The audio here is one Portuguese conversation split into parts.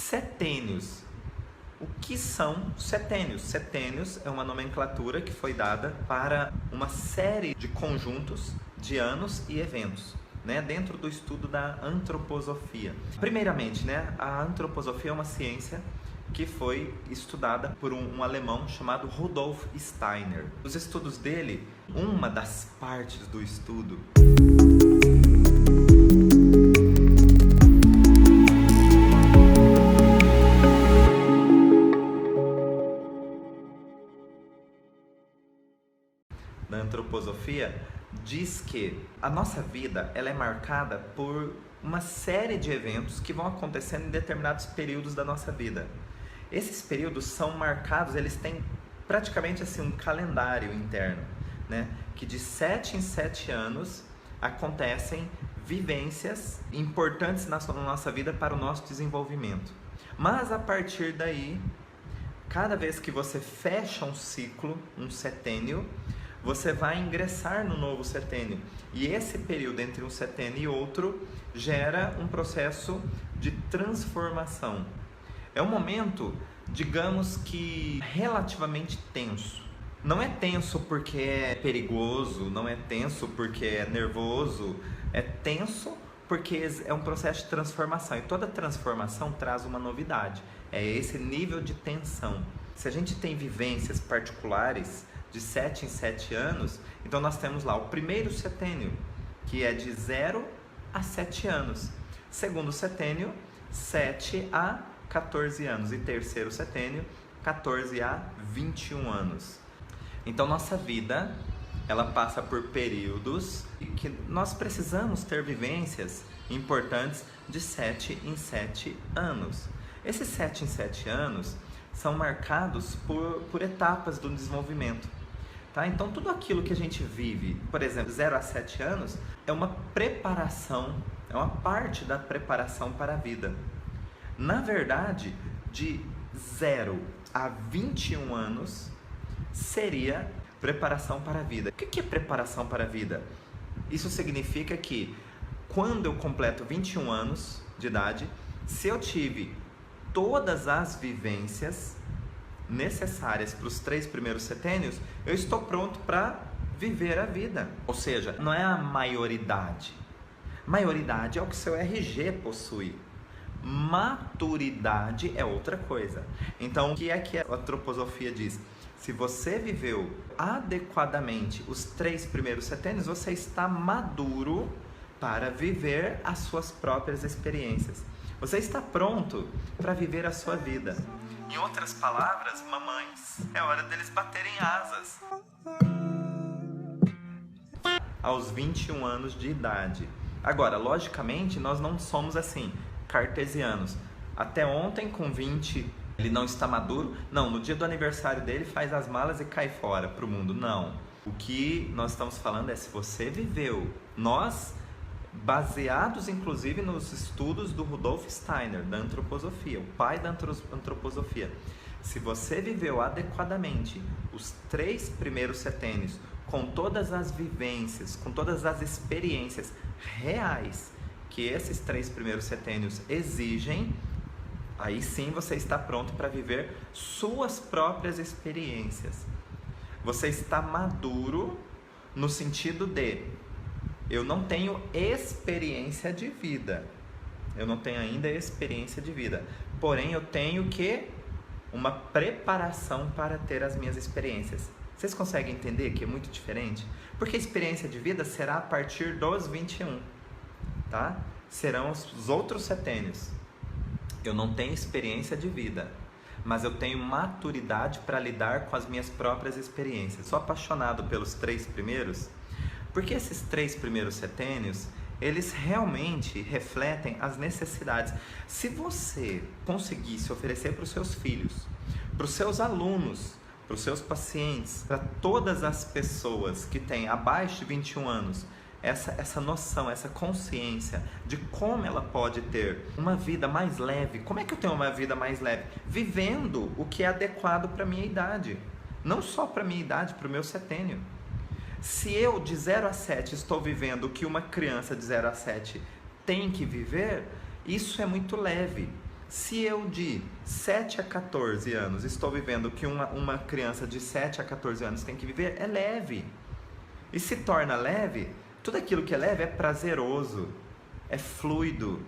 Setênios. O que são setênios? Setênios é uma nomenclatura que foi dada para uma série de conjuntos de anos e eventos, né, dentro do estudo da antroposofia. Primeiramente, né, a antroposofia é uma ciência que foi estudada por um alemão chamado Rudolf Steiner. Os estudos dele, uma das partes do estudo da antroposofia diz que a nossa vida ela é marcada por uma série de eventos que vão acontecendo em determinados períodos da nossa vida. Esses períodos são marcados, eles têm praticamente assim um calendário interno, né? Que de 7 em 7 anos acontecem vivências importantes na nossa vida para o nosso desenvolvimento. Mas a partir daí, cada vez que você fecha um ciclo, um setênio, você vai ingressar no novo setênio. E esse período entre um setênio e outro gera um processo de transformação. É um momento, digamos que relativamente tenso. Não é tenso porque é perigoso, não é tenso porque é nervoso, é tenso porque é um processo de transformação. E toda transformação traz uma novidade, é esse nível de tensão. Se a gente tem vivências particulares de 7 em 7 anos, então nós temos lá o primeiro setênio, que é de 0 a 7 anos. Segundo setênio, 7 a 14 anos. E terceiro setênio, 14 a 21 anos. Então nossa vida, ela passa por períodos que nós precisamos ter vivências importantes de 7 em 7 anos. Esses 7 em 7 anos são marcados por etapas do desenvolvimento. Tá? Então tudo aquilo que a gente vive, por exemplo, 0 a 7 anos, é uma preparação, é uma parte da preparação para a vida. Na verdade, de 0 a 21 anos seria preparação para a vida. O que é preparação para a vida? Isso significa que quando eu completo 21 anos de idade, se eu tive todas as vivências necessárias para os 3 primeiros setênios, eu estou pronto para viver a vida. Ou seja, não é a maioridade. Maioridade é o que seu RG possui. Maturidade é outra coisa. Então, o que a antroposofia diz? Se você viveu adequadamente os 3 primeiros setênios, você está maduro para viver as suas próprias experiências. Você está pronto para viver a sua vida. Em outras palavras, mamães, é hora deles baterem asas. Aos 21 anos de idade. Agora, logicamente, nós não somos assim, cartesianos. Até ontem, com 20, ele não está maduro. Não, no dia do aniversário dele, faz as malas e cai fora para o mundo. Não. O que nós estamos falando é se você viveu. Nós, baseados inclusive nos estudos do Rudolf Steiner, da antroposofia, o pai da antroposofia. Se você viveu adequadamente os 3 primeiros setênios, com todas as vivências, com todas as experiências reais que esses 3 primeiros setênios exigem, aí sim você está pronto para viver suas próprias experiências. Você está maduro no sentido de eu não tenho experiência de vida. Eu não tenho ainda experiência de vida. Porém, eu tenho uma preparação para ter as minhas experiências. Vocês conseguem entender que é muito diferente? Porque a experiência de vida será a partir dos 21, tá? Serão os outros setênios. Eu não tenho experiência de vida, mas eu tenho maturidade para lidar com as minhas próprias experiências. Sou apaixonado pelos 3 primeiros, porque esses 3 primeiros setênios, eles realmente refletem as necessidades. Se você conseguisse oferecer para os seus filhos, para os seus alunos, para os seus pacientes, para todas as pessoas que têm abaixo de 21 anos, essa noção, essa consciência de como ela pode ter uma vida mais leve. Como é que eu tenho uma vida mais leve? Vivendo o que é adequado para a minha idade. Não só para a minha idade, para o meu setênio. Se eu de 0 a 7 estou vivendo o que uma criança de 0 a 7 tem que viver, isso é muito leve. Se eu de 7 a 14 anos estou vivendo o que uma criança de 7 a 14 anos tem que viver, é leve. E se torna leve, tudo aquilo que é leve é prazeroso, é fluido.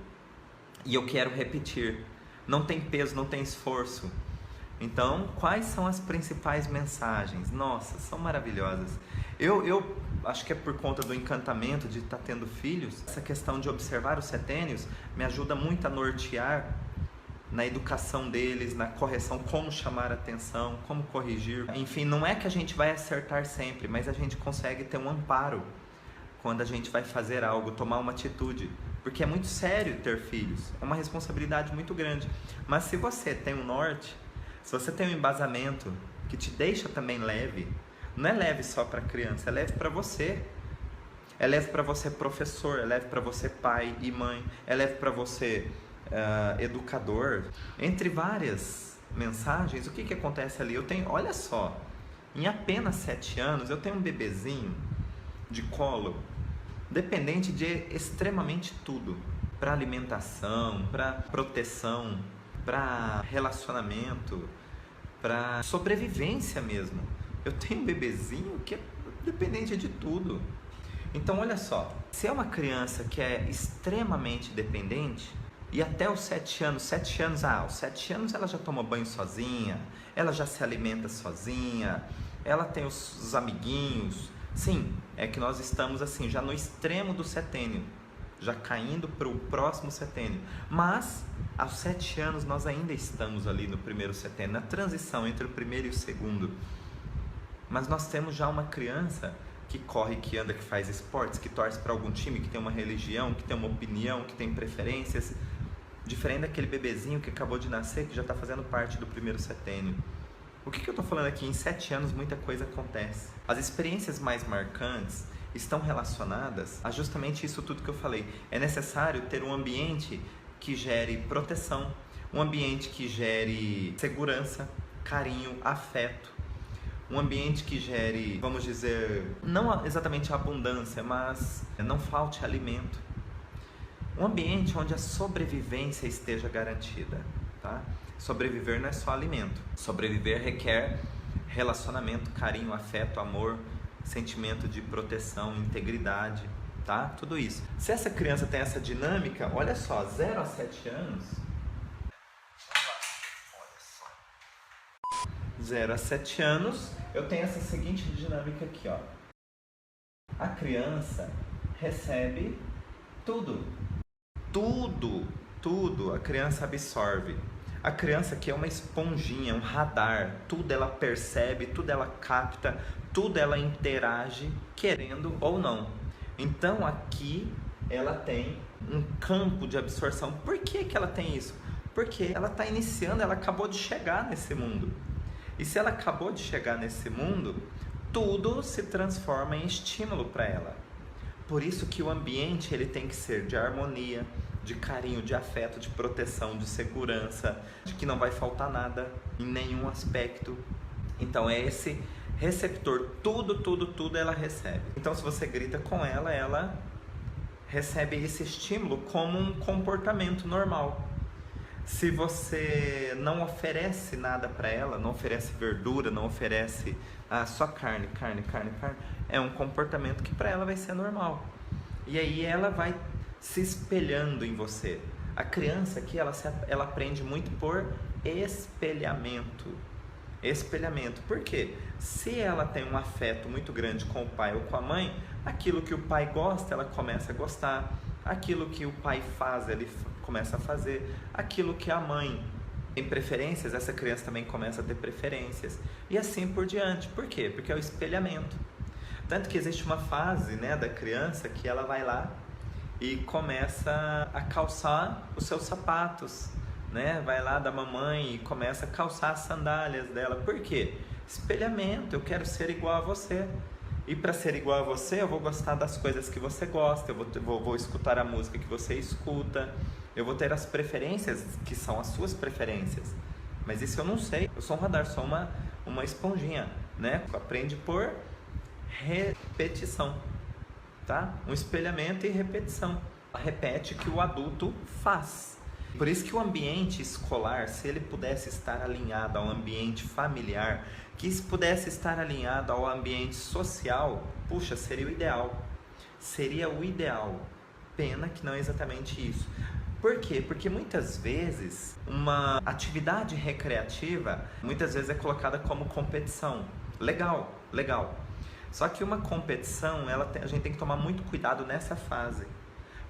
E eu quero repetir. Não tem peso, não tem esforço. Então, quais são as principais mensagens? Nossa, são maravilhosas. Eu acho que é por conta do encantamento de estar tendo filhos. Essa questão de observar os setênios me ajuda muito a nortear na educação deles, na correção, como chamar a atenção, como corrigir. Enfim, não é que a gente vai acertar sempre, mas a gente consegue ter um amparo quando a gente vai fazer algo, tomar uma atitude. Porque é muito sério ter filhos, é uma responsabilidade muito grande. Mas se você tem um norte, se você tem um embasamento que te deixa também leve, não é leve só para a criança, é leve para você. É leve para você professor, é leve para você pai e mãe, é leve para você educador. Entre várias mensagens, o que acontece ali? Eu tenho, olha só, em apenas 7 anos eu tenho um bebezinho de colo, dependente de extremamente tudo, para alimentação, para proteção, para relacionamento, para sobrevivência mesmo. Eu tenho um bebezinho que é dependente de tudo. Então olha só, se é uma criança que é extremamente dependente, e até os 7 anos, aos 7 anos ela já toma banho sozinha, ela já se alimenta sozinha, ela tem os amiguinhos. Sim, é que nós estamos assim, já no extremo do setênio, já caindo para o próximo setênio. Mas, aos 7 anos, nós ainda estamos ali no primeiro setênio, na transição entre o primeiro e o segundo. Mas nós temos já uma criança que corre, que anda, que faz esportes, que torce para algum time, que tem uma religião, que tem uma opinião, que tem preferências. Diferente daquele bebezinho que acabou de nascer, que já está fazendo parte do primeiro setênio. O que eu estou falando aqui? Em 7 anos muita coisa acontece. As experiências mais marcantes estão relacionadas a justamente isso tudo que eu falei. É necessário ter um ambiente que gere proteção, um ambiente que gere segurança, carinho, afeto, um ambiente que gere, vamos dizer, não exatamente a abundância, mas não falte alimento. Um ambiente onde a sobrevivência esteja garantida, tá? Sobreviver não é só alimento. Sobreviver requer relacionamento, carinho, afeto, amor, sentimento de proteção, integridade, tá? Tudo isso. Se essa criança tem essa dinâmica, olha só, 0 a 7 anos. 0 a 7 anos, eu tenho essa seguinte dinâmica aqui, ó. A criança recebe tudo. Tudo a criança absorve. A criança aqui é uma esponjinha, um radar. Tudo ela percebe, tudo ela capta, tudo ela interage, querendo ou não. Então aqui ela tem um campo de absorção. Por que ela tem isso? Porque ela está iniciando, ela acabou de chegar nesse mundo. E se ela acabou de chegar nesse mundo, tudo se transforma em estímulo para ela. Por isso que o ambiente ele tem que ser de harmonia, de carinho, de afeto, de proteção, de segurança, de que não vai faltar nada em nenhum aspecto. Então é esse receptor, tudo ela recebe. Então se você grita com ela, ela recebe esse estímulo como um comportamento normal. Se você não oferece nada para ela, não oferece verdura, não oferece só carne, é um comportamento que para ela vai ser normal. E aí ela vai se espelhando em você. A criança aqui, ela aprende muito por espelhamento. Espelhamento. Por quê? Se ela tem um afeto muito grande com o pai ou com a mãe, aquilo que o pai gosta, ela começa a gostar. Aquilo que o pai faz, ele começa a fazer. Aquilo que a mãe tem preferências, essa criança também começa a ter preferências. E assim por diante. Por quê? Porque é o espelhamento. Tanto que existe uma fase, né, da criança que ela vai lá e começa a calçar os seus sapatos, né? Vai lá da mamãe e começa a calçar as sandálias dela. Por quê? Espelhamento, eu quero ser igual a você. E para ser igual a você, eu vou gostar das coisas que você gosta, eu vou escutar a música que você escuta, eu vou ter as preferências que são as suas preferências. Mas isso eu não sei, eu sou um radar, sou uma esponjinha, né? Aprende por repetição, tá? Um espelhamento e repetição. Repete o que o adulto faz. Por isso que o ambiente escolar, se ele pudesse estar alinhado ao ambiente familiar, que se pudesse estar alinhado ao ambiente social, puxa, seria o ideal. Seria o ideal. Pena que não é exatamente isso. Por quê? Porque muitas vezes uma atividade recreativa, muitas vezes é colocada como competição. Legal, legal. Só que uma competição, a gente tem que tomar muito cuidado nessa fase.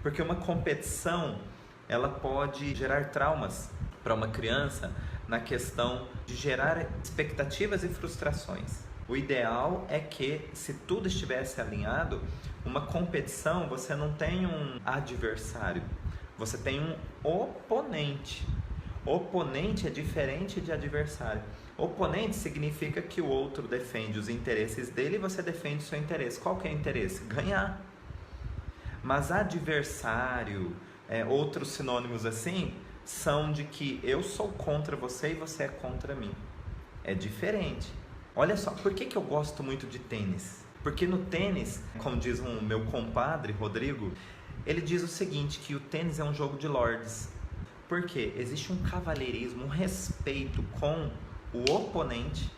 Porque uma competição, ela pode gerar traumas para uma criança na questão de gerar expectativas e frustrações. O ideal é que, se tudo estivesse alinhado, uma competição, você não tem um adversário, você tem um oponente. Oponente é diferente de adversário. Oponente significa que o outro defende os interesses dele e você defende o seu interesse. Qual que é o interesse? Ganhar. Mas adversário, outros sinônimos assim, são de que eu sou contra você e você é contra mim. É diferente. Olha só, por que eu gosto muito de tênis? Porque no tênis, como diz um meu compadre, Rodrigo, ele diz o seguinte, que o tênis é um jogo de lords. Por quê? Existe um cavalheirismo, um respeito com o oponente.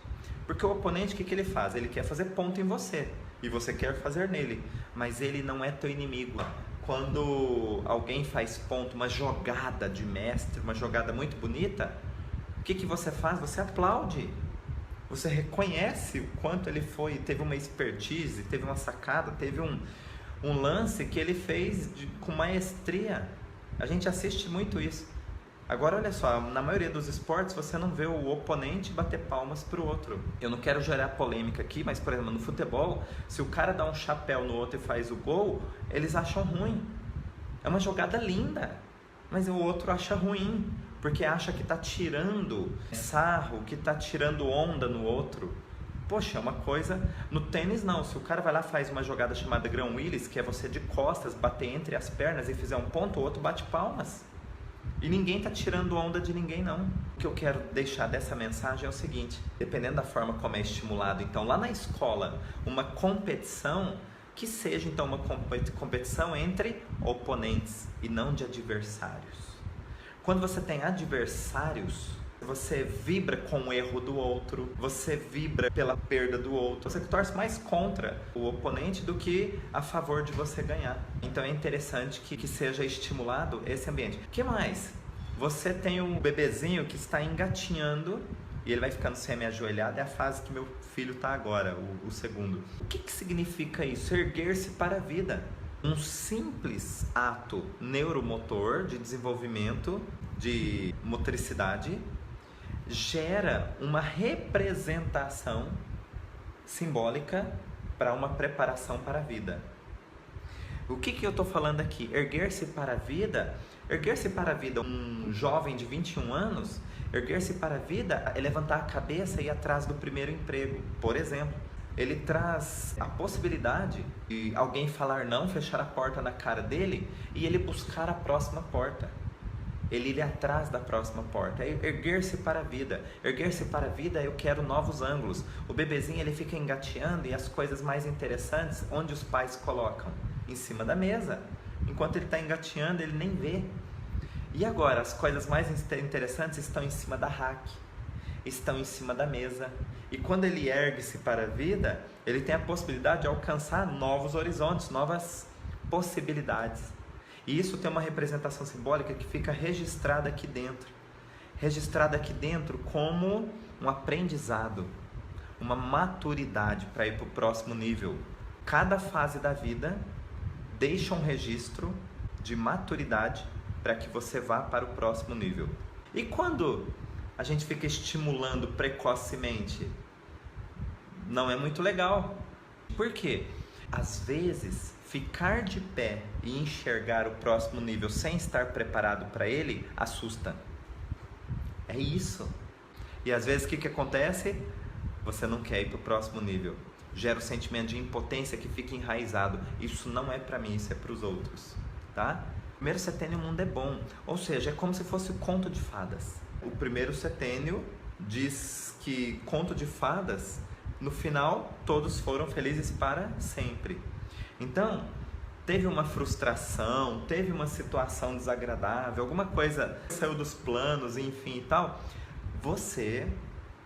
Porque o oponente, o que ele faz? Ele quer fazer ponto em você e você quer fazer nele, mas ele não é teu inimigo. Quando alguém faz ponto, uma jogada de mestre, uma jogada muito bonita, o que você faz? Você aplaude. Você reconhece o quanto ele teve uma expertise, teve uma sacada, teve um lance que ele fez com maestria. A gente assiste muito isso. Agora olha só, na maioria dos esportes você não vê o oponente bater palmas para o outro. Eu não quero gerar polêmica aqui, mas por exemplo no futebol, se o cara dá um chapéu no outro e faz o gol, eles acham ruim. É uma jogada linda, mas o outro acha ruim, porque acha que está tirando sarro, que está tirando onda no outro. Poxa, é uma coisa... No tênis não, se o cara vai lá e faz uma jogada chamada Grão Willis, que é você de costas bater entre as pernas e fizer um ponto, o outro bate palmas. E ninguém está tirando onda de ninguém não. O que eu quero deixar dessa mensagem é o seguinte, dependendo da forma como é estimulado, então lá na escola, uma competição, que seja então uma competição entre oponentes e não de adversários. Quando você tem adversários, você vibra com o erro do outro, você vibra pela perda do outro, você torce mais contra o oponente do que a favor de você ganhar. Então é interessante que seja estimulado esse ambiente. O que mais? Você tem um bebezinho que está engatinhando e ele vai ficando semi-ajoelhado, é a fase que meu filho está agora, o segundo. O que significa isso? Erguer-se para a vida. Um simples ato neuromotor de desenvolvimento de motricidade gera uma representação simbólica para uma preparação para a vida. O que eu estou falando aqui? Erguer-se para a vida. Erguer-se para a vida, um jovem de 21 anos, erguer-se para a vida é levantar a cabeça e ir atrás do primeiro emprego, por exemplo. Ele traz a possibilidade de alguém falar não, fechar a porta na cara dele e ele buscar a próxima porta. Ele ir atrás da próxima porta. É erguer-se para a vida. Erguer-se para a vida, eu quero novos ângulos. O bebezinho ele fica engateando e as coisas mais interessantes, onde os pais colocam? Em cima da mesa. Enquanto ele está engateando, ele nem vê. E agora, as coisas mais interessantes estão em cima da rack, estão em cima da mesa. E quando ele ergue-se para a vida, ele tem a possibilidade de alcançar novos horizontes, novas possibilidades. E isso tem uma representação simbólica que fica registrada aqui dentro. Registrada aqui dentro como um aprendizado, uma maturidade para ir para o próximo nível. Cada fase da vida deixa um registro de maturidade para que você vá para o próximo nível. E quando a gente fica estimulando precocemente, não é muito legal. Por quê? Às vezes, ficar de pé e enxergar o próximo nível sem estar preparado para ele, assusta. É isso. E às vezes o que acontece? Você não quer ir para o próximo nível. Gera o sentimento de impotência que fica enraizado. Isso não é para mim, isso é para os outros. Tá? Primeiro setênio o mundo é bom. Ou seja, é como se fosse o conto de fadas. O primeiro setênio diz que conto de fadas, no final, todos foram felizes para sempre. Então, teve uma frustração, teve uma situação desagradável, alguma coisa saiu dos planos, enfim e tal, você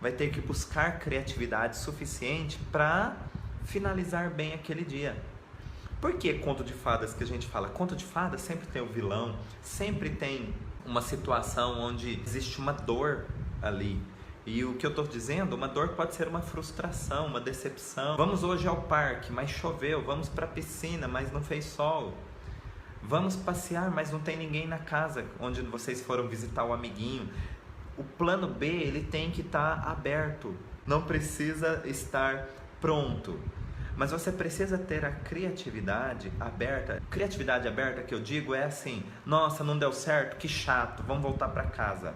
vai ter que buscar criatividade suficiente para finalizar bem aquele dia. Por que conto de fadas que a gente fala? Conto de fadas sempre tem o vilão, sempre tem uma situação onde existe uma dor ali. E o que eu estou dizendo, uma dor pode ser uma frustração, uma decepção. Vamos hoje ao parque, mas choveu. Vamos para a piscina, mas não fez sol. Vamos passear, mas não tem ninguém na casa onde vocês foram visitar o amiguinho. O plano B, ele tem que estar aberto. Não precisa estar pronto. Mas você precisa ter a criatividade aberta. Criatividade aberta que eu digo é assim: nossa, não deu certo, que chato, vamos voltar para casa.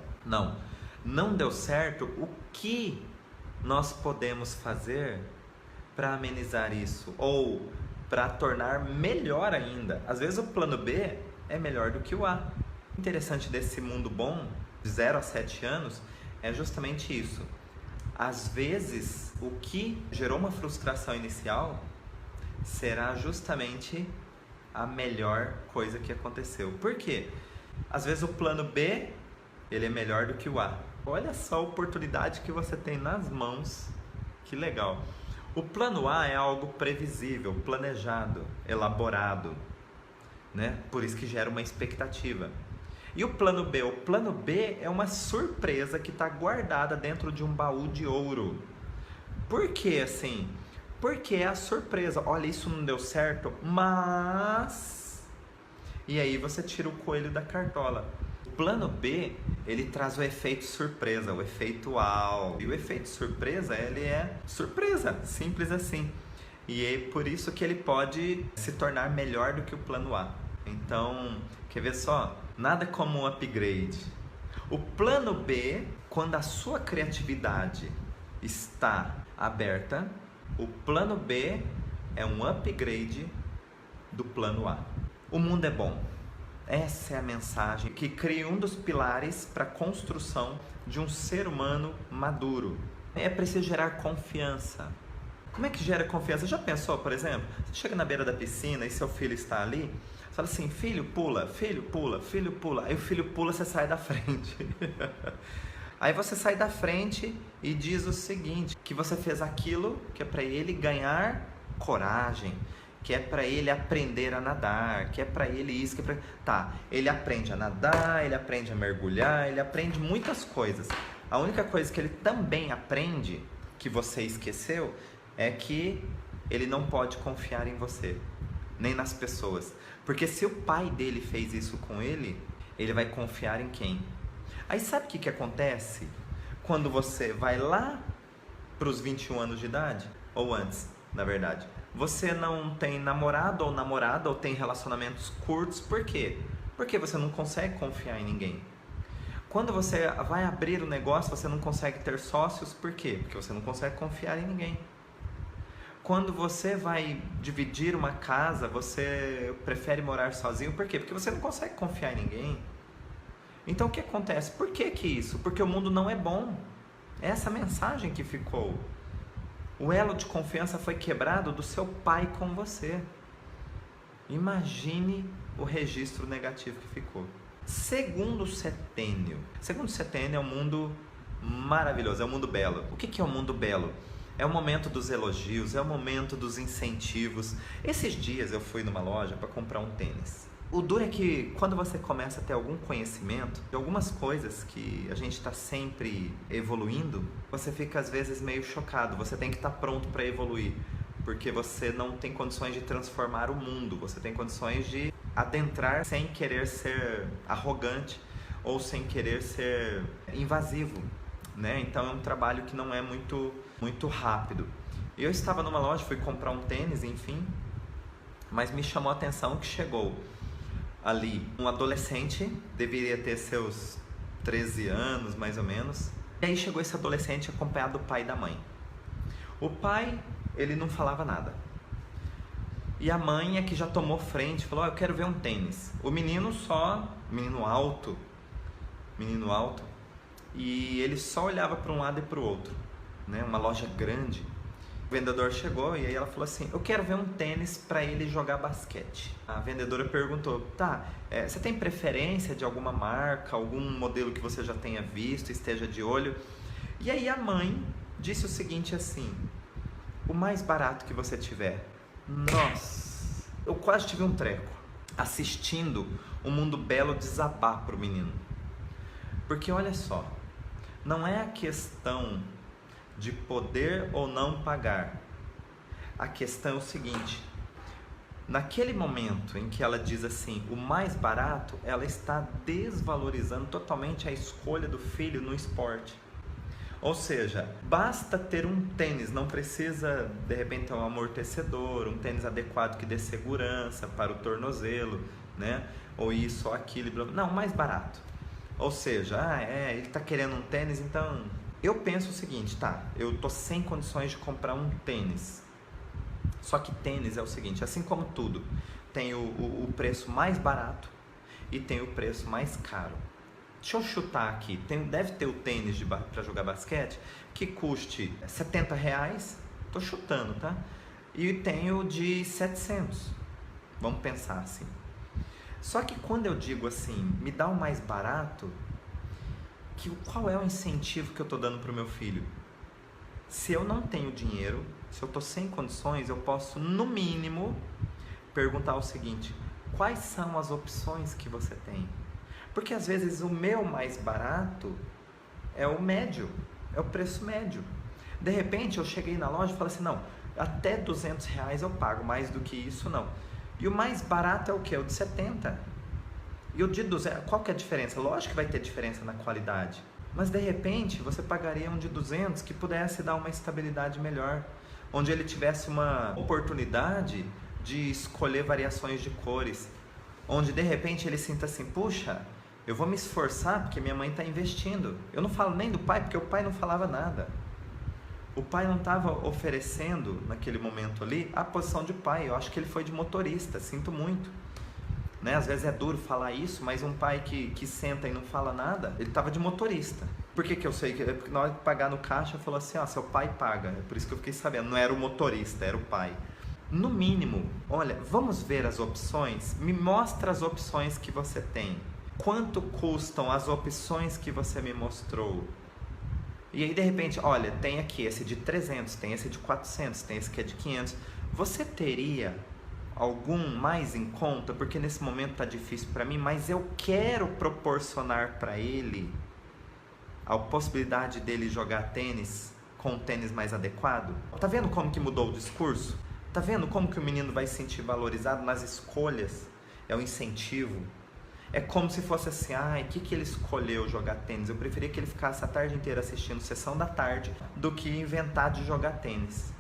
Não deu certo, o que nós podemos fazer para amenizar isso? Ou para tornar melhor ainda? Às vezes o plano B é melhor do que o A. O interessante desse mundo bom, de 0 a 7 anos, é justamente isso. Às vezes, o que gerou uma frustração inicial será justamente a melhor coisa que aconteceu. Por quê? Às vezes o plano B, ele é melhor do que o A. Olha só a oportunidade que você tem nas mãos. Que legal. O plano A é algo previsível, planejado, elaborado, né? Por isso que gera uma expectativa. E o plano B? O plano B é uma surpresa que está guardada dentro de um baú de ouro. Por que assim? Porque é a surpresa. Olha, isso não deu certo, mas... E aí você tira o coelho da cartola. O plano B, ele traz o efeito surpresa, o efeito uau. E o efeito surpresa, ele é surpresa, simples assim. E é por isso que ele pode se tornar melhor do que o plano A. Então, quer ver só? Nada como um upgrade. O plano B, quando a sua criatividade está aberta, o plano B é um upgrade do plano A. O mundo é bom. Essa é a mensagem que cria um dos pilares para a construção de um ser humano maduro. É preciso gerar confiança. Como é que gera confiança? Já pensou, por exemplo, você chega na beira da piscina e seu filho está ali, você fala assim: filho, pula, filho, pula, filho, pula. Aí o filho pula, você sai da frente. Aí você sai da frente e diz o seguinte, que você fez aquilo que é para ele ganhar coragem, que é para ele aprender a nadar, que é para ele isso, que é pra... Tá, ele aprende a nadar, ele aprende a mergulhar, ele aprende muitas coisas. A única coisa que ele também aprende, que você esqueceu, é que ele não pode confiar em você, nem nas pessoas. Porque se o pai dele fez isso com ele, ele vai confiar em quem? Aí sabe o que acontece quando você vai lá para os 21 anos de idade? Ou antes, na verdade. Você não tem namorado ou namorada, ou tem relacionamentos curtos. Por quê? Porque você não consegue confiar em ninguém. Quando você vai abrir o negócio, você não consegue ter sócios. Por quê? Porque você não consegue confiar em ninguém. Quando você vai dividir uma casa, você prefere morar sozinho. Por quê? Porque você não consegue confiar em ninguém. Então o que acontece? Por que isso? Porque o mundo não é bom. É essa mensagem que ficou. O elo de confiança foi quebrado do seu pai com você. Imagine o registro negativo que ficou. Segundo setênio. Segundo setênio é um mundo maravilhoso, é um mundo belo. O que é um mundo belo? É o momento dos elogios, é o momento dos incentivos. Esses dias eu fui numa loja para comprar um tênis. O duro é que quando você começa a ter algum conhecimento de algumas coisas que a gente está sempre evoluindo, você fica às vezes meio chocado. Você tem que estar pronto para evoluir, porque você não tem condições de transformar o mundo. Você tem condições de adentrar sem querer ser arrogante ou sem querer ser invasivo, né? Então é um trabalho que não é muito rápido. Eu estava numa loja, fui comprar um tênis, enfim, mas me chamou a atenção que chegou ali um adolescente, deveria ter seus 13 anos mais ou menos, e aí chegou esse adolescente acompanhado do pai e da mãe. O pai, ele não falava nada, e a mãe é que já tomou frente, falou: eu quero ver um tênis. O menino menino alto, e ele só olhava para um lado e para o outro, né? Uma loja grande. O vendedor chegou e aí ela falou assim, eu quero ver um tênis para ele jogar basquete. A vendedora perguntou, tá, você tem preferência de alguma marca, algum modelo que você já tenha visto, esteja de olho? E aí a mãe disse o seguinte assim, o mais barato que você tiver. Nossa, eu quase tive um treco assistindo o Mundo Belo desabar pro menino. Porque olha só, não é a questão de poder ou não pagar. A questão é o seguinte, naquele momento em que ela diz assim, o mais barato, ela está desvalorizando totalmente a escolha do filho no esporte. Ou seja, basta ter um tênis, não precisa de repente ter um amortecedor, um tênis adequado que dê segurança para o tornozelo, né? Ou isso ou aquilo, não, mais barato. Ou seja, ele está querendo um tênis, então eu penso o seguinte, tá, eu tô sem condições de comprar um tênis. Só que tênis é o seguinte, assim como tudo, tem o preço mais barato e tem o preço mais caro. Deixa eu chutar aqui, deve ter o tênis para jogar basquete que custe R$70, tô chutando, tá? E tem o de 700, vamos pensar assim. Só que quando eu digo assim, me dá o mais barato, qual é o incentivo que eu tô dando pro meu filho? Se eu não tenho dinheiro, se eu tô sem condições, eu posso no mínimo perguntar o seguinte, quais são as opções que você tem? Porque às vezes o meu mais barato é o médio, é o preço médio. De repente eu cheguei na loja e falei assim, não, até R$200 eu pago, mais do que isso não. E o mais barato é o que? O de 70. E o de 200, qual que é a diferença? Lógico que vai ter diferença na qualidade. Mas de repente você pagaria um de 200 que pudesse dar uma estabilidade melhor. Onde ele tivesse uma oportunidade de escolher variações de cores. Onde de repente ele sinta assim, puxa, eu vou me esforçar porque minha mãe está investindo. Eu não falo nem do pai, porque o pai não falava nada. O pai não estava oferecendo, naquele momento ali, a posição de pai. Eu acho que ele foi de motorista, sinto muito. Né? Às vezes é duro falar isso, mas um pai que senta e não fala nada, ele estava de motorista. Por que eu sei? Porque na hora de pagar no caixa, falou assim, seu pai paga. É por isso que eu fiquei sabendo. Não era o motorista, era o pai. No mínimo, olha, vamos ver as opções? Me mostra as opções que você tem. Quanto custam as opções que você me mostrou? E aí de repente, olha, tem aqui esse de 300, tem esse de 400, tem esse que é de 500. Você teria algum mais em conta? Porque nesse momento tá difícil para mim, mas eu quero proporcionar para ele a possibilidade dele jogar tênis com um tênis mais adequado. Tá vendo como que mudou o discurso? Tá vendo como que o menino vai se sentir valorizado nas escolhas? É o incentivo. É como se fosse assim, que ele escolheu jogar tênis? Eu preferia que ele ficasse a tarde inteira assistindo Sessão da Tarde do que inventar de jogar tênis,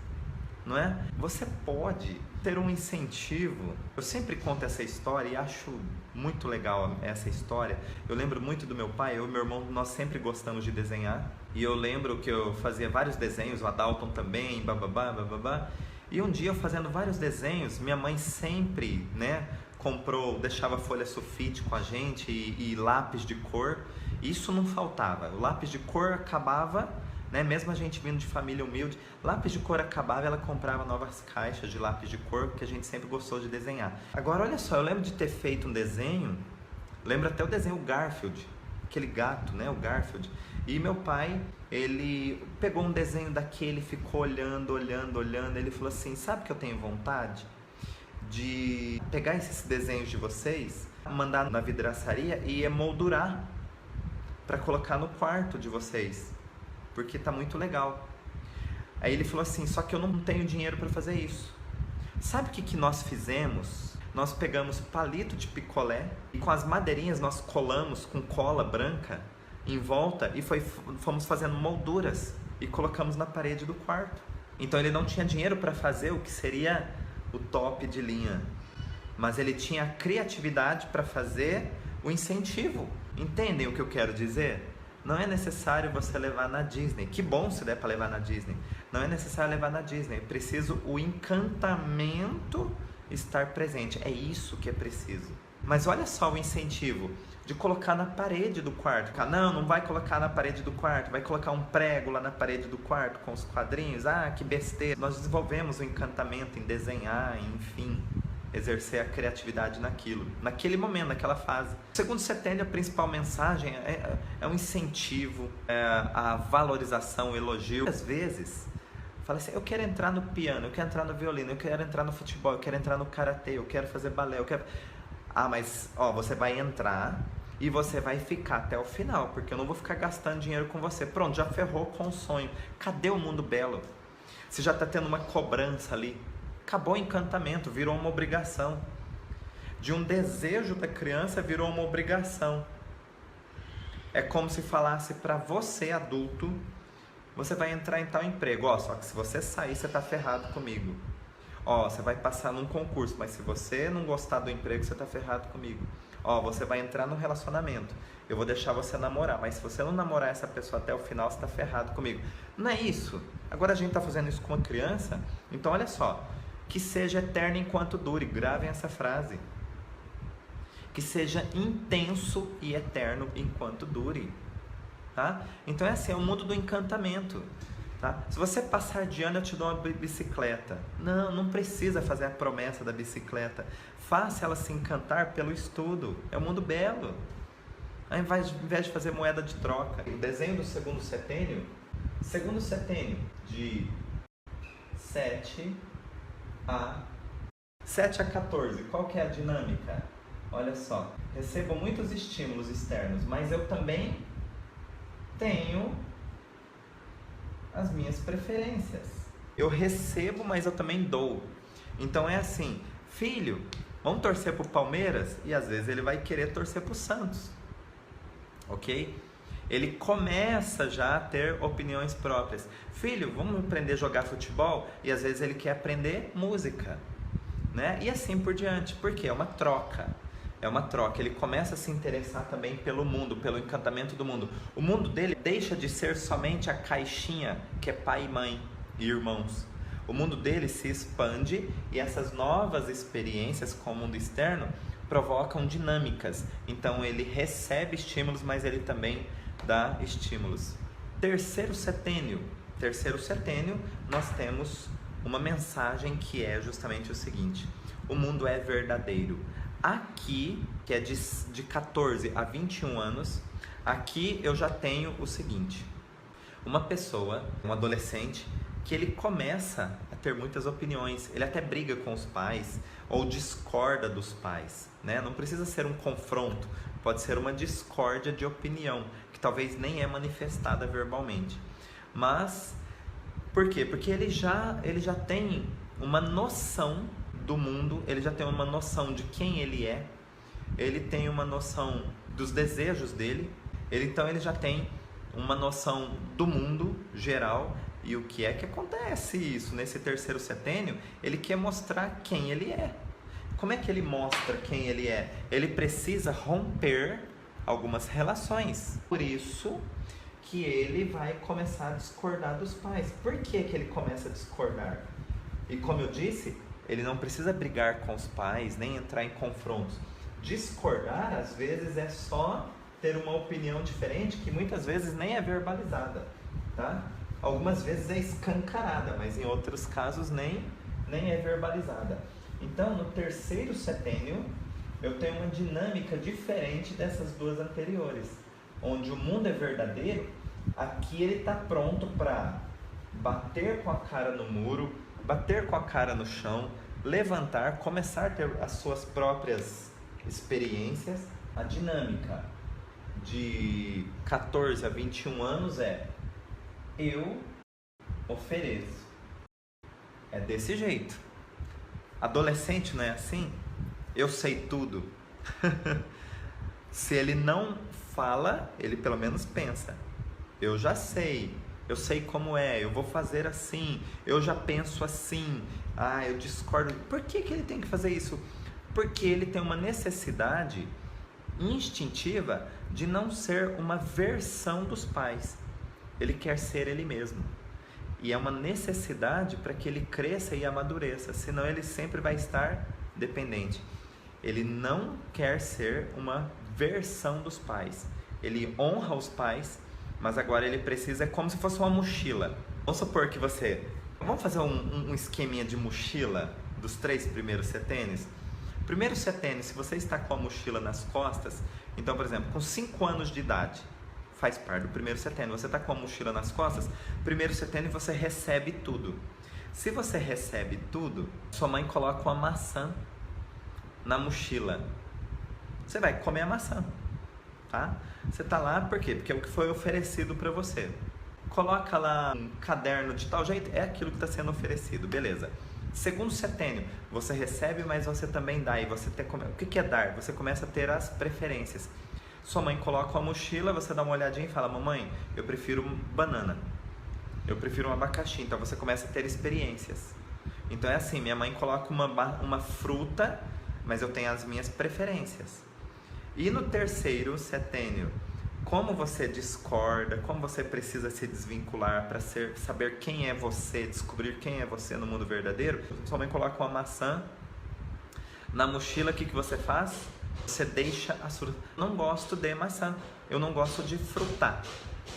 não é? Você pode ter um incentivo. Eu sempre conto essa história e acho muito legal essa história. Eu lembro muito do meu pai, eu e meu irmão, nós sempre gostamos de desenhar. E eu lembro que eu fazia vários desenhos, o Adalton também, bababá. E um dia eu fazendo vários desenhos, minha mãe sempre, deixava folha sulfite com a gente e lápis de cor. Isso não faltava. O lápis de cor acabava, mesmo a gente vindo de família humilde, lápis de cor acabava, ela comprava novas caixas de lápis de cor, porque a gente sempre gostou de desenhar. Agora, olha só, eu lembro de ter feito um desenho, lembro até o desenho Garfield, aquele gato, o Garfield. E meu pai, ele pegou um desenho daquele, ficou olhando, ele falou assim, sabe que eu tenho vontade de pegar esses desenhos de vocês, mandar na vidraçaria e emoldurar para colocar no quarto de vocês, porque tá muito legal. Aí ele falou assim, só que eu não tenho dinheiro para fazer isso. Sabe o que nós fizemos? Nós pegamos palito de picolé e com as madeirinhas nós colamos com cola branca em volta e fomos fazendo molduras e colocamos na parede do quarto. Então ele não tinha dinheiro para fazer o que seria o top de linha, mas ele tinha a criatividade para fazer o incentivo. Entendem o que eu quero dizer? Não é necessário você levar na Disney. Que bom se der para levar na Disney. Não é necessário levar na Disney. É preciso o encantamento estar presente. É isso que é preciso. Mas olha só o incentivo de colocar na parede do quarto. Não, não vai colocar na parede do quarto, vai colocar um prego lá na parede do quarto com os quadrinhos. Ah, que besteira. Nós desenvolvemos o encantamento em desenhar, enfim, exercer a criatividade naquilo, naquele momento, naquela fase. Segundo setênio, a principal mensagem é um incentivo, a valorização, o elogio. Às vezes, fala assim, eu quero entrar no piano, eu quero entrar no violino, eu quero entrar no futebol, eu quero entrar no karatê, eu quero fazer balé, eu quero... Ah, mas ó, você vai entrar e você vai ficar até o final, porque eu não vou ficar gastando dinheiro com você. Pronto, já ferrou com o sonho. Cadê o mundo belo? Você já está tendo uma cobrança ali. Acabou o encantamento, virou uma obrigação. De um desejo da criança virou uma obrigação. É como se falasse para você, adulto, você vai entrar em tal emprego. Ó, só que se você sair, você está ferrado comigo. Ó, você vai passar num concurso, mas se você não gostar do emprego, você tá ferrado comigo. Ó, você vai entrar no relacionamento, eu vou deixar você namorar, mas se você não namorar essa pessoa até o final, você tá ferrado comigo. Não é isso. Agora a gente tá fazendo isso com uma criança, então olha só, que seja eterno enquanto dure, gravem essa frase. Que seja intenso e eterno enquanto dure, tá? Então é assim, é o mundo do encantamento. Tá? Se você passar de ano, eu te dou uma bicicleta. Não, não precisa fazer a promessa da bicicleta. Faça ela se encantar pelo estudo. É um mundo belo. Ao invés de fazer moeda de troca. O desenho do segundo setênio de 7 a 14. Qual que é a dinâmica? Olha só, recebo muitos estímulos externos, mas eu também tenho as minhas preferências. Eu recebo, mas eu também dou. Então é assim, filho, vamos torcer pro Palmeiras? E às vezes ele vai querer torcer pro Santos, ok? Ele começa já a ter opiniões próprias. Filho, vamos aprender a jogar futebol? E às vezes ele quer aprender música, né? E assim por diante, porque é uma troca. É uma troca, ele começa a se interessar também pelo mundo, pelo encantamento do mundo. O mundo dele deixa de ser somente a caixinha que é pai e mãe e irmãos. O mundo dele se expande e essas novas experiências com o mundo externo provocam dinâmicas. Então ele recebe estímulos, mas ele também dá estímulos. Terceiro setênio, nós temos uma mensagem que é justamente o seguinte: o mundo é verdadeiro. Aqui, que é de 14 a 21 anos, aqui eu já tenho o seguinte: uma pessoa, um adolescente, que ele começa a ter muitas opiniões, ele até briga com os pais ou discorda dos pais, né? Não precisa ser um confronto, pode ser uma discórdia de opinião, que talvez nem é manifestada verbalmente. Mas, por quê? Porque ele já tem uma noção do mundo, ele já tem uma noção de quem ele é, ele tem uma noção dos desejos dele, então ele já tem uma noção do mundo geral. E o que é que acontece isso? Nesse terceiro setênio, ele quer mostrar quem ele é. Como é que ele mostra quem ele é? Ele precisa romper algumas relações. Por isso que ele vai começar a discordar dos pais. Por que que ele começa a discordar? E como eu disse, ele não precisa brigar com os pais, nem entrar em confrontos. Discordar, às vezes, é só ter uma opinião diferente, que muitas vezes nem é verbalizada, tá? Algumas vezes é escancarada, mas em outros casos nem é verbalizada. Então, no terceiro setênio, eu tenho uma dinâmica diferente dessas duas anteriores, onde o mundo é verdadeiro. Aqui ele está pronto para bater com a cara no muro, bater com a cara no chão, levantar, começar a ter as suas próprias experiências. A dinâmica de 14 a 21 anos é: eu ofereço. É desse jeito. Adolescente não é assim? Eu sei tudo. Se ele não fala, ele pelo menos pensa: eu já sei, eu sei como é, eu vou fazer assim, eu já penso assim, eu discordo. Por que ele tem que fazer isso? Porque ele tem uma necessidade instintiva de não ser uma versão dos pais. Ele quer ser ele mesmo. E é uma necessidade para que ele cresça e amadureça, senão ele sempre vai estar dependente. Ele não quer ser uma versão dos pais. Ele honra os pais, mas agora ele precisa, é como se fosse uma mochila. Vamos supor que você... Vamos fazer um esqueminha de mochila dos 3 primeiros setênios? Primeiro setênio, se você está com a mochila nas costas, então, por exemplo, com 5 anos de idade, faz parte do primeiro setênio, você está com a mochila nas costas, primeiro setênio você recebe tudo. Se você recebe tudo, sua mãe coloca uma maçã na mochila. Você vai comer a maçã, tá? Você tá lá por quê? Porque é o que foi oferecido para você. Coloca lá um caderno de tal jeito, é aquilo que está sendo oferecido, beleza. Segundo setênio, você recebe, mas você também dá. E você o que é dar? Você começa a ter as preferências. Sua mãe coloca uma mochila, você dá uma olhadinha e fala: mamãe, eu prefiro banana, eu prefiro um abacaxi. Então você começa a ter experiências. Então é assim, minha mãe coloca uma fruta, mas eu tenho as minhas preferências. E no terceiro setênio, como você discorda, como você precisa se desvincular para saber quem é você, descobrir quem é você no mundo verdadeiro, sua mãe coloca uma maçã na mochila, o que você faz? Você deixa a sua... Não gosto de maçã, eu não gosto de frutar.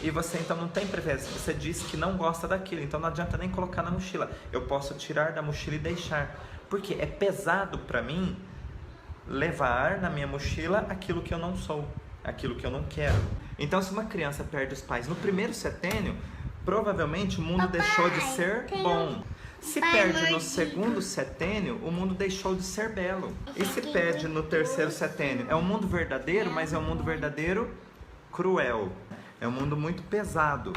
E você então não tem preferência, você diz que não gosta daquilo, então não adianta nem colocar na mochila. Eu posso tirar da mochila e deixar, porque é pesado para mim levar na minha mochila aquilo que eu não sou, aquilo que eu não quero. Então, se uma criança perde os pais no primeiro setênio, provavelmente o mundo deixou de ser bom. Se perde no segundo setênio, o mundo deixou de ser belo. E se perde no terceiro setênio, é um mundo verdadeiro, mas é um mundo verdadeiro cruel. É um mundo muito pesado,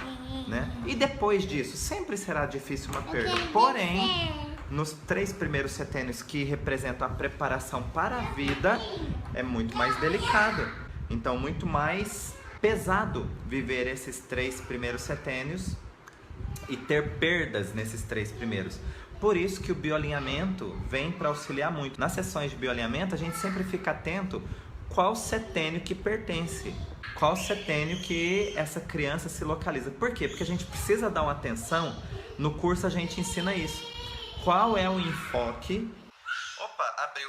né? E depois disso, sempre será difícil uma perda. Porém, nos 3 primeiros setênios, que representam a preparação para a vida, é muito mais delicado. Então, muito mais pesado viver esses 3 primeiros setênios e ter perdas nesses 3 primeiros. Por isso que o bioalinhamento vem para auxiliar muito. Nas sessões de bioalinhamento, a gente sempre fica atento qual setênio que pertence, qual setênio que essa criança se localiza. Por quê? Porque a gente precisa dar uma atenção, no curso a gente ensina isso. Qual é o enfoque... Opa, abriu.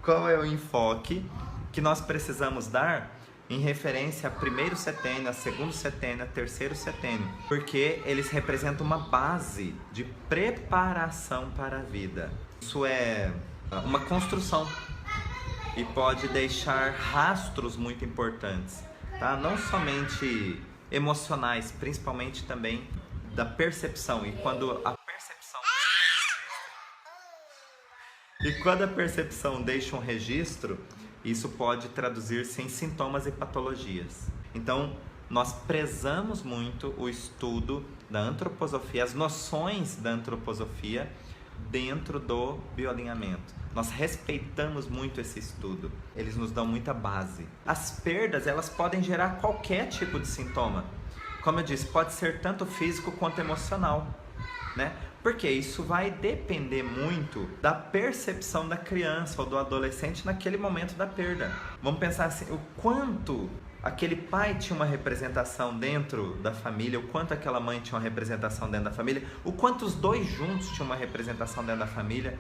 Qual é o enfoque que nós precisamos dar em referência a primeiro setênio, a segundo setênio, a terceiro setênio? Porque eles representam uma base de preparação para a vida. Isso é uma construção e pode deixar rastros muito importantes, tá? Não somente emocionais, principalmente também da percepção. E quando a percepção deixa um registro, isso pode traduzir-se em sintomas e patologias. Então, nós prezamos muito o estudo da antroposofia, as noções da antroposofia dentro do bioalinhamento. Nós respeitamos muito esse estudo. Eles nos dão muita base. As perdas, elas podem gerar qualquer tipo de sintoma. Como eu disse, pode ser tanto físico quanto emocional, né? Porque isso vai depender muito da percepção da criança ou do adolescente naquele momento da perda. Vamos pensar assim, o quanto aquele pai tinha uma representação dentro da família, o quanto aquela mãe tinha uma representação dentro da família, o quanto os dois juntos tinham uma representação dentro da família.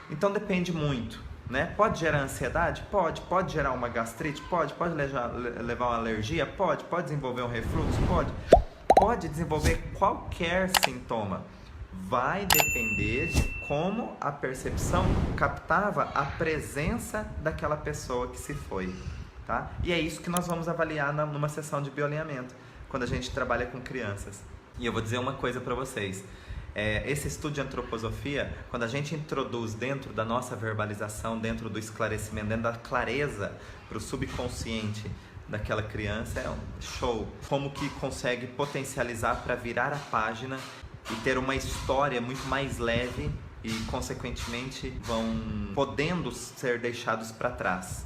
Então depende muito, né? Pode gerar ansiedade? Pode gerar uma gastrite? Pode levar uma alergia? Pode desenvolver um refluxo? Pode desenvolver qualquer sintoma. Vai depender de como a percepção captava a presença daquela pessoa que se foi, tá? E é isso que nós vamos avaliar numa sessão de bioalinhamento, quando a gente trabalha com crianças. E eu vou dizer uma coisa para vocês. Esse estudo de antroposofia, quando a gente introduz dentro da nossa verbalização, dentro do esclarecimento, dentro da clareza para o subconsciente daquela criança, é um show. Como que consegue potencializar para virar a página e ter uma história muito mais leve e, consequentemente, vão podendo ser deixados para trás.